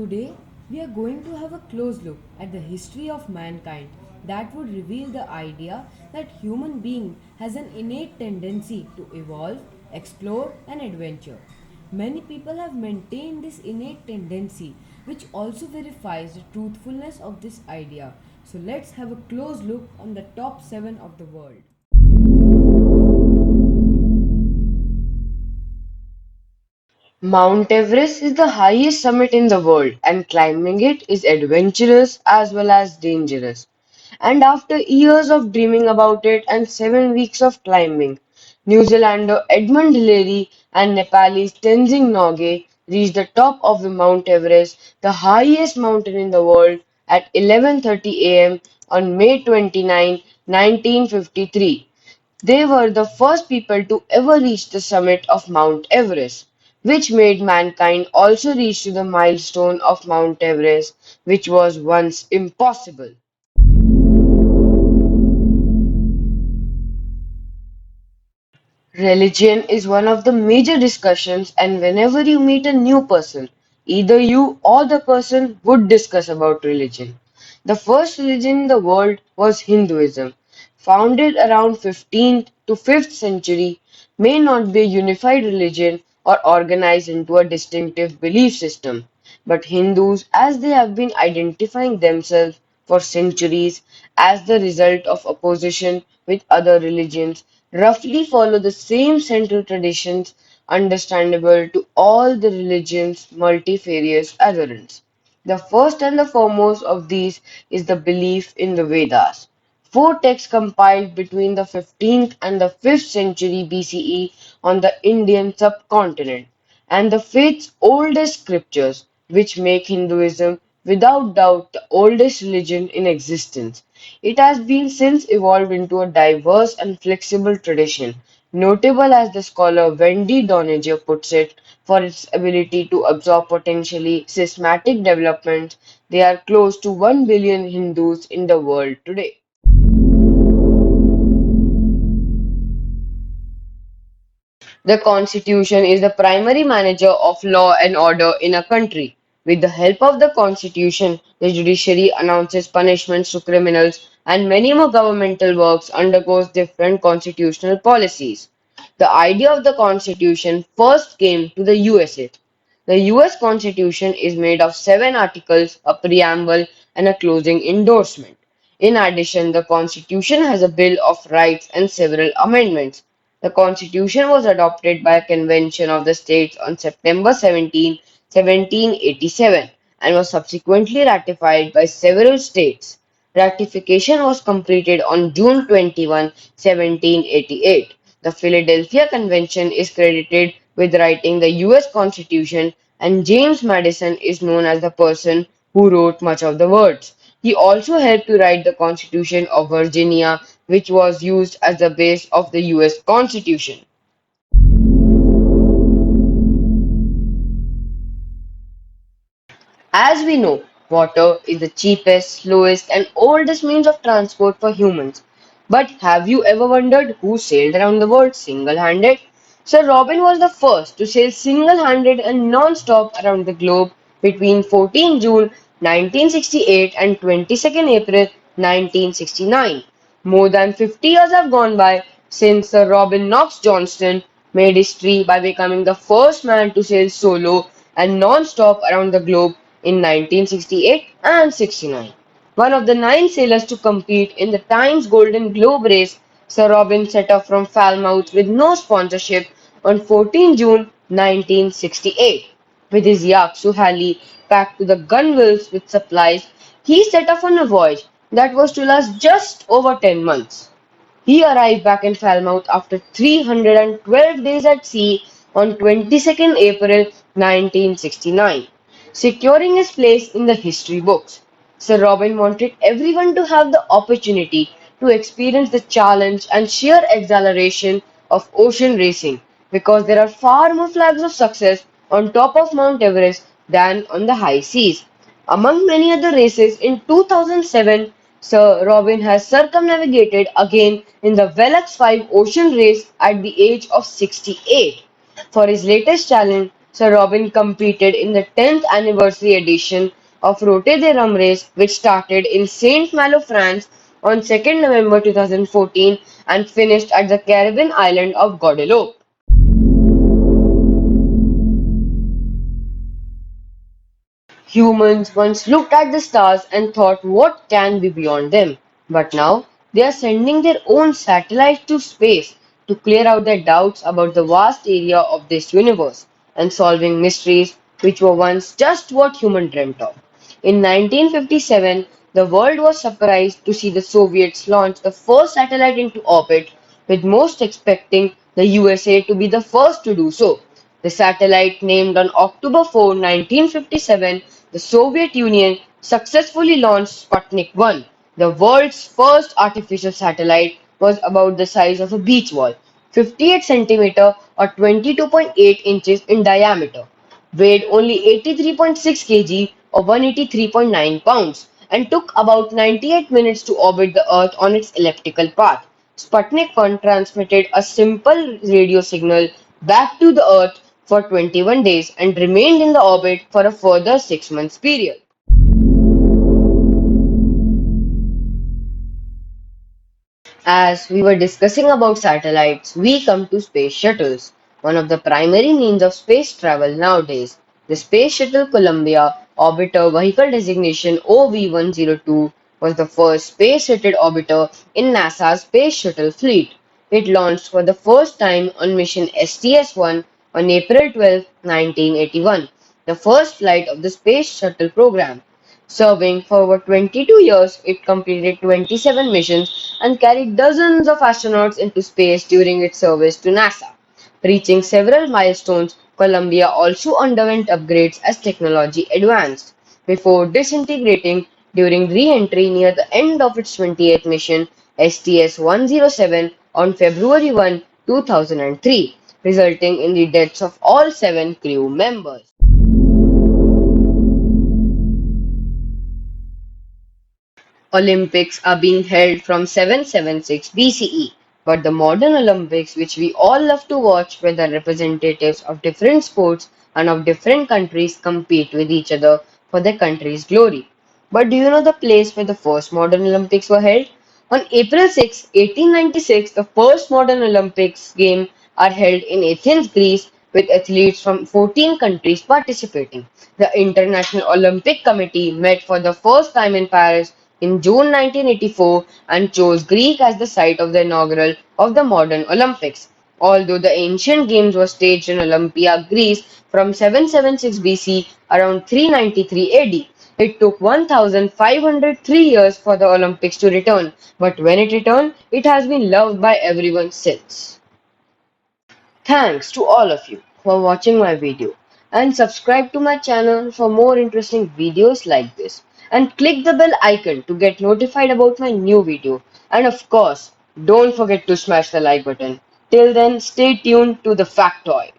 Today, we are going to have a close look at the history of mankind that would reveal the idea that human being has an innate tendency to evolve, explore and adventure. Many people have maintained this innate tendency, which also verifies the truthfulness of this idea. So let's have a close look on the top 7 of the world. Mount Everest is the highest summit in the world, and climbing it is adventurous as well as dangerous. And after years of dreaming about it and 7 weeks of climbing, New Zealander Edmund Hillary and Nepalese Tenzing Norgay reached the top of the Mount Everest, the highest mountain in the world, at 11:30 a.m. on May 29, 1953. They were the first people to ever reach the summit of Mount Everest, which made mankind also reach to the milestone of Mount Everest, which was once impossible. Religion is one of the major discussions, and whenever you meet a new person, either you or the person would discuss about religion. The first religion in the world was Hinduism, founded around 15th to 5th century, may not be a unified religion or organized into a distinctive belief system. But Hindus, as they have been identifying themselves for centuries as the result of opposition with other religions, roughly follow the same central traditions understandable to all the religions' multifarious adherents. The first and the foremost of these is the belief in the Vedas. Four texts compiled between the 15th and the 5th century BCE on the Indian subcontinent, and the faith's oldest scriptures, which make Hinduism without doubt the oldest religion in existence. It has been since evolved into a diverse and flexible tradition, notable as the scholar Wendy Doniger puts it, for its ability to absorb potentially systematic developments. There are close to 1 billion Hindus in the world today. The Constitution is the primary manager of law and order in a country. With the help of the Constitution, the judiciary announces punishments to criminals, and many more governmental works undergoes different constitutional policies. The idea of the Constitution first came to the USA. The US Constitution is made of 7 articles, a preamble, and a closing endorsement. In addition, the Constitution has a Bill of Rights and several amendments. The Constitution was adopted by a convention of the states on September 17, 1787, and was subsequently ratified by several states. Ratification was completed on June 21, 1788. The Philadelphia Convention is credited with writing the US Constitution, and James Madison is known as the person who wrote much of the words. He also helped to write the Constitution of Virginia, which was used as the base of the US Constitution. As we know, water is the cheapest, slowest, and oldest means of transport for humans. But have you ever wondered who sailed around the world single-handed? Sir Robin was the first to sail single-handed and non-stop around the globe between 14 June 1968 and 22nd April 1969. More than 50 years have gone by since Sir Robin Knox Johnston made history by becoming the first man to sail solo and non-stop around the globe in 1968 and 69. One of the 9 sailors to compete in the Times Golden Globe race, Sir Robin set off from Falmouth with no sponsorship on 14 June 1968. With his yacht Suhali packed to the gunwales with supplies, he set off on a voyage that was to last just over 10 months. He arrived back in Falmouth after 312 days at sea on 22nd April 1969, securing his place in the history books. Sir Robin wanted everyone to have the opportunity to experience the challenge and sheer exhilaration of ocean racing, because there are far more flags of success on top of Mount Everest than on the high seas. Among many other races, in 2007, Sir Robin has circumnavigated again in the Velux 5 ocean race at the age of 68. For his latest challenge, Sir Robin competed in the 10th anniversary edition of Rote de Rum race, which started in Saint Malo, France on 2nd November 2014 and finished at the Caribbean island of Guadeloupe. Humans once looked at the stars and thought what can be beyond them, but now they are sending their own satellites to space to clear out their doubts about the vast area of this universe and solving mysteries which were once just what humans dreamt of. In 1957, the world was surprised to see the Soviets launch the first satellite into orbit, with most expecting the USA to be the first to do so. The satellite, named on October 4, 1957, the Soviet Union successfully launched Sputnik 1. The world's first artificial satellite was about the size of a beach ball, 58 centimeter or 22.8 inches in diameter, weighed only 83.6 kg or 183.9 pounds, and took about 98 minutes to orbit the Earth on its elliptical path. Sputnik 1 transmitted a simple radio signal back to the Earth for 21 days and remained in the orbit for a further 6 months period. As we were discussing about satellites, we come to space shuttles, one of the primary means of space travel nowadays. The Space Shuttle Columbia Orbiter Vehicle Designation OV-102 was the first space-rated orbiter in NASA's Space Shuttle fleet. It launched for the first time on mission STS-1 on April 12, 1981, the first flight of the Space Shuttle program. Serving for over 22 years, it completed 27 missions and carried dozens of astronauts into space during its service to NASA. Reaching several milestones, Columbia also underwent upgrades as technology advanced, before disintegrating during re-entry near the end of its 28th mission, STS-107, on February 1, 2003, resulting in the deaths of all 7 crew members. Olympics are being held from 776 BCE, but the modern Olympics, which we all love to watch, where the representatives of different sports and of different countries compete with each other for their country's glory. But do you know the place where the first modern Olympics were held? On April 6, 1896, the first modern Olympics games are held in Athens, Greece, with athletes from 14 countries participating. The International Olympic Committee met for the first time in Paris in June 1984 and chose Greece as the site of the inaugural of the modern Olympics. Although the ancient games were staged in Olympia, Greece from 776 BC around 393 AD. It took 1503 years for the Olympics to return, but when it returned, it has been loved by everyone since. Thanks to all of you for watching my video and subscribe to my channel for more interesting videos like this and click the bell icon to get notified about my new video, and of course don't forget to smash the like button. Till then, stay tuned to the Factoid.